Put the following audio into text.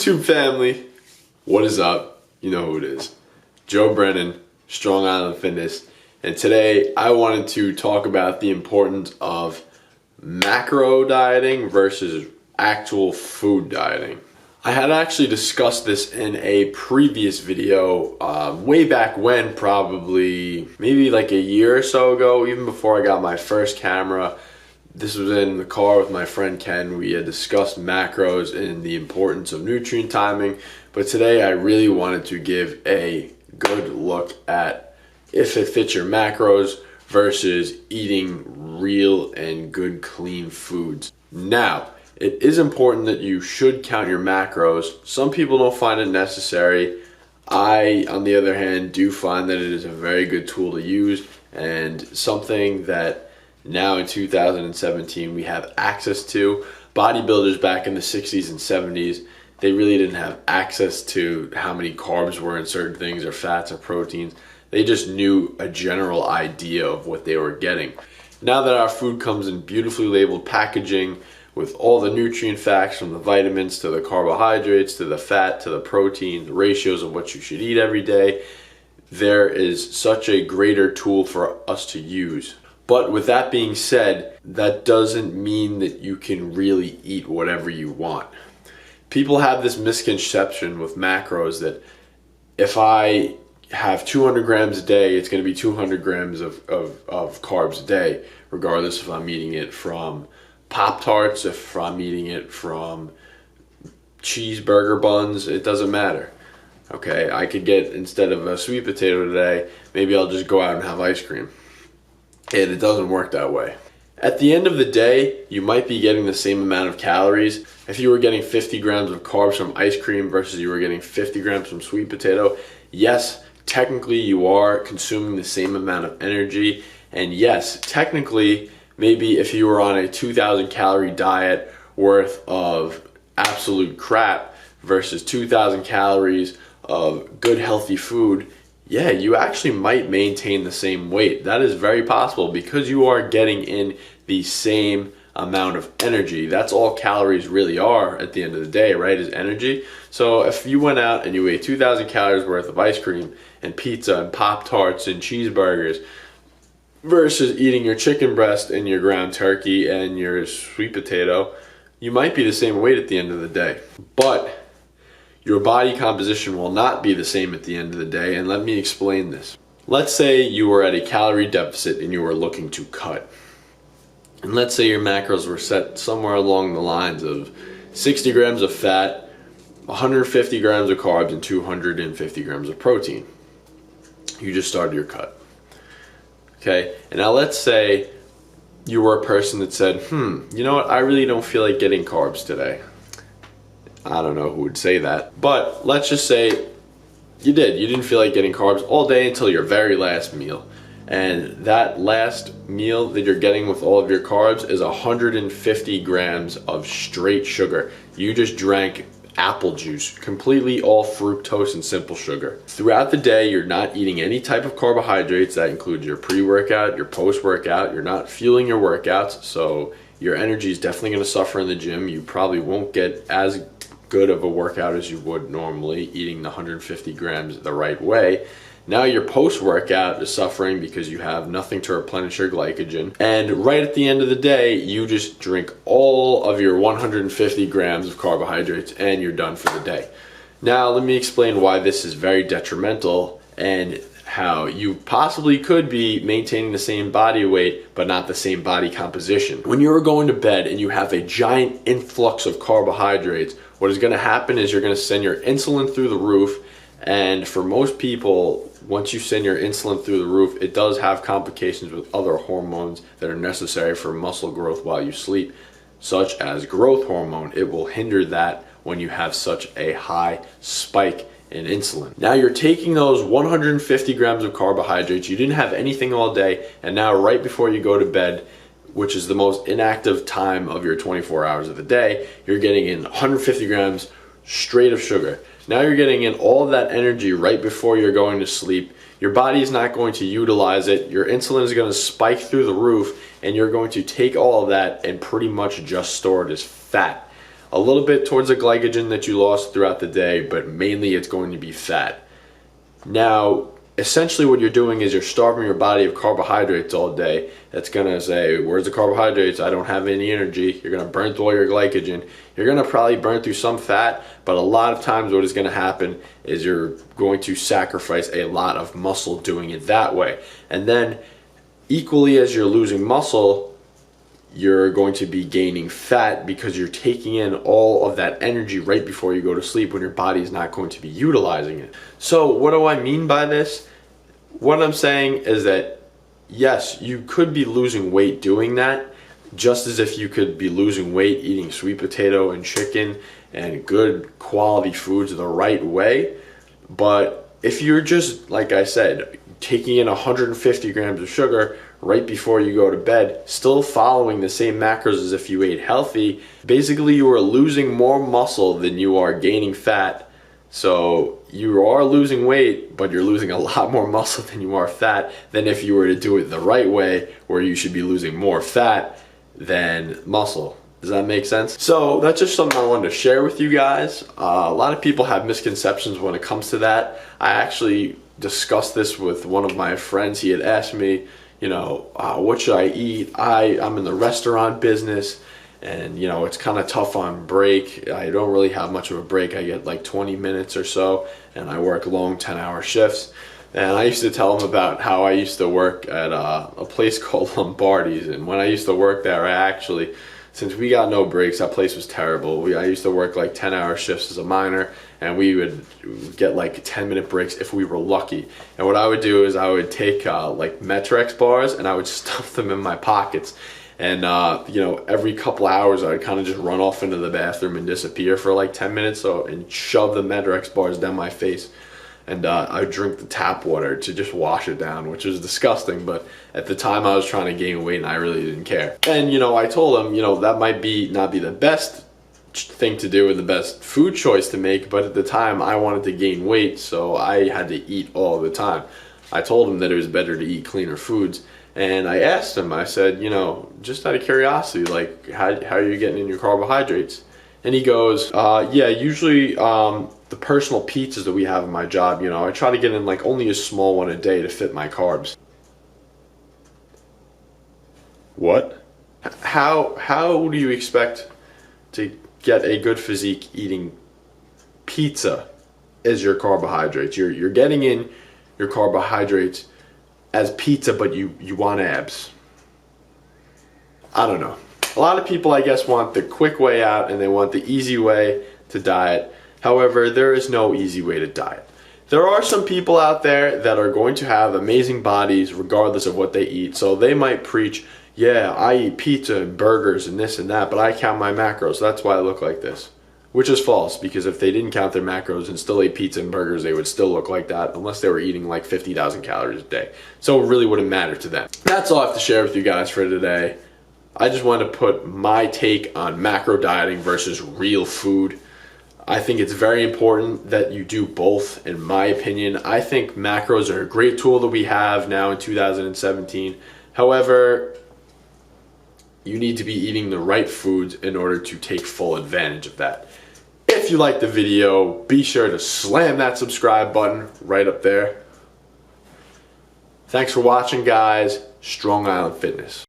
YouTube family, what is up? You know who it is. Joe Brennan, Strong Island Fitness, and today I wanted to talk about the importance of macro dieting versus actual food dieting. I had actually discussed this in a previous video way back when, probably maybe like a year or so ago, even before I got my first camera. This was in the car with my friend Ken. We had discussed macros and the importance of nutrient timing, but today I really wanted to give a good look at if it fits your macros versus eating real and good clean foods. Now, it is important that you should count your macros. Some people don't find it necessary. I, on the other hand, do find that it is a very good tool to use and something that now in 2017 we have access to. Bodybuilders back in the 60s and 70s, they really didn't have access to how many carbs were in certain things or fats or proteins. They just knew a general idea of what they were getting. Now that our food comes in beautifully labeled packaging with all the nutrient facts, from the vitamins to the carbohydrates to the fat to the protein, the ratios of what you should eat every day, there is such a greater tool for us to use. But with that being said, that doesn't mean that you can really eat whatever you want. People have this misconception with macros that if I have 200 grams a day, it's going to be 200 grams of carbs a day, regardless if I'm eating it from Pop-Tarts, if I'm eating it from cheeseburger buns, it doesn't matter. Okay, I could get, instead of a sweet potato today, maybe I'll just go out and have ice cream. And it doesn't work that way. At the end of the day, you might be getting the same amount of calories. If you were getting 50 grams of carbs from ice cream versus you were getting 50 grams from sweet potato, yes, technically you are consuming the same amount of energy. And yes, technically, maybe if you were on a 2,000 calorie diet worth of absolute crap versus 2,000 calories of good healthy food, yeah, you actually might maintain the same weight. That is very possible because you are getting in the same amount of energy. That's all calories really are at the end of the day, right? Is energy. So if you went out and you ate 2,000 calories worth of ice cream and pizza and Pop-Tarts and cheeseburgers versus eating your chicken breast and your ground turkey and your sweet potato, you might be the same weight at the end of the day. But your body composition will not be the same at the end of the day, and let me explain this. Let's say you were at a calorie deficit and you were looking to cut. And let's say your macros were set somewhere along the lines of 60 grams of fat, 150 grams of carbs, and 250 grams of protein. You just started your cut. Okay, and now let's say you were a person that said, you know what, I really don't feel like getting carbs today. I don't know who would say that, but let's just say you did. You didn't feel like getting carbs all day until your very last meal. And that last meal that you're getting with all of your carbs is 150 grams of straight sugar. You just drank apple juice, completely all fructose and simple sugar. Throughout the day, you're not eating any type of carbohydrates. That includes your pre-workout, your post-workout. You're not fueling your workouts, so your energy is definitely going to suffer in the gym. You probably won't get as good of a workout as you would normally eating the 150 grams the right way. Now your post-workout is suffering because you have nothing to replenish your glycogen. And right at the end of the day, you just drink all of your 150 grams of carbohydrates and you're done for the day. Now let me explain why this is very detrimental and how you possibly could be maintaining the same body weight but not the same body composition. When you're going to bed and you have a giant influx of carbohydrates, what is going to happen is you're going to send your insulin through the roof, and for most people, once you send your insulin through the roof, it does have complications with other hormones that are necessary for muscle growth while you sleep, such as growth hormone. It will hinder that when you have such a high spike in insulin. Now you're taking those 150 grams of carbohydrates, you didn't have anything all day, and now right before you go to bed, which is the most inactive time of your 24 hours of the day, you're getting in 150 grams straight of sugar. Now you're getting in all of that energy right before you're going to sleep. Your body is not going to utilize it. Your insulin is going to spike through the roof, and you're going to take all of that and pretty much just store it as fat. a little bit towards the glycogen that you lost throughout the day, but mainly it's going to be fat. Now, essentially what you're doing is you're starving your body of carbohydrates all day. That's going to say, where's the carbohydrates? I don't have any energy. You're going to burn through all your glycogen. You're going to probably burn through some fat, but a lot of times what is going to happen is you're going to sacrifice a lot of muscle doing it that way. And then equally as you're losing muscle, you're going to be gaining fat because you're taking in all of that energy right before you go to sleep when your body is not going to be utilizing it. So what do I mean by this? What I'm saying is that yes, you could be losing weight doing that, just as if you could be losing weight eating sweet potato and chicken and good quality foods the right way. But if you're just, like I said, taking in 150 grams of sugar right before you go to bed, still following the same macros as if you ate healthy, basically you are losing more muscle than you are gaining fat. So you are losing weight, but you're losing a lot more muscle than you are fat than if you were to do it the right way, where you should be losing more fat than muscle. Does that make sense? So that's just something I wanted to share with you guys. A lot of people have misconceptions when it comes to that. I actually discussed this with one of my friends. He had asked me, what should I eat? I'm in the restaurant business, and it's kind of tough on break. I don't really have much of a break. I get like 20 minutes or so, and I work long 10-hour shifts. And I used to tell him about how I used to work at a place called Lombardi's, and when I used to work there, since we got no breaks, that place was terrible. I used to work like 10-hour shifts as a miner, and we would get like 10-minute breaks if we were lucky. And what I would do is I would take like Metrex bars, and I would stuff them in my pockets. And every couple hours I would kind of just run off into the bathroom and disappear for like 10 minutes and shove the Metrex bars down my face. And I would drink the tap water to just wash it down, which was disgusting. But at the time I was trying to gain weight and I really didn't care. And I told him, that might not be the best thing to do or the best food choice to make, but at the time I wanted to gain weight, so I had to eat all the time. I told him that it was better to eat cleaner foods, and I asked him, I said, just out of curiosity, like how are you getting in your carbohydrates? And he goes, yeah, usually the personal pizzas that we have in my job, I try to get in like only a small one a day to fit my carbs. What? How do you expect to get a good physique eating pizza as your carbohydrates? You're getting in your carbohydrates as pizza, but you want abs. I don't know. A lot of people, I guess, want the quick way out and they want the easy way to diet. However, there is no easy way to diet. There are some people out there that are going to have amazing bodies regardless of what they eat. So they might preach, yeah, I eat pizza and burgers and this and that, but I count my macros. That's why I look like this. Which is false, because if they didn't count their macros and still ate pizza and burgers, they would still look like that unless they were eating like 50,000 calories a day. So it really wouldn't matter to them. That's all I have to share with you guys for today. I just wanted to put my take on macro dieting versus real food. I think it's very important that you do both, in my opinion. I think macros are a great tool that we have now in 2017. However, you need to be eating the right foods in order to take full advantage of that. If you liked the video, be sure to slam that subscribe button right up there. Thanks for watching, guys. Strong Island Fitness.